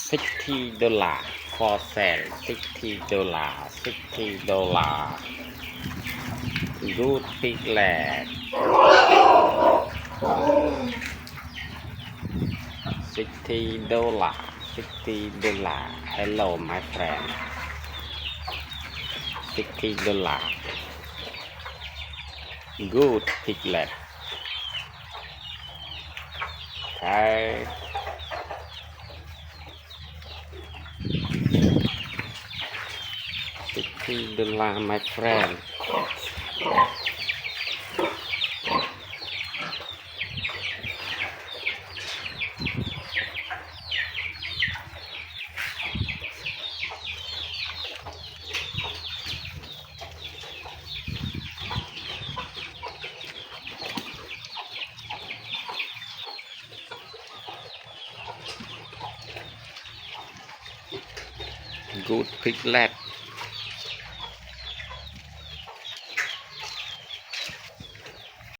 $60 for sale. $60. $60. Good piglet. $60. $60. Hello, my friend. $60. Good piglet. Okay. $60, my friend. Good piglet.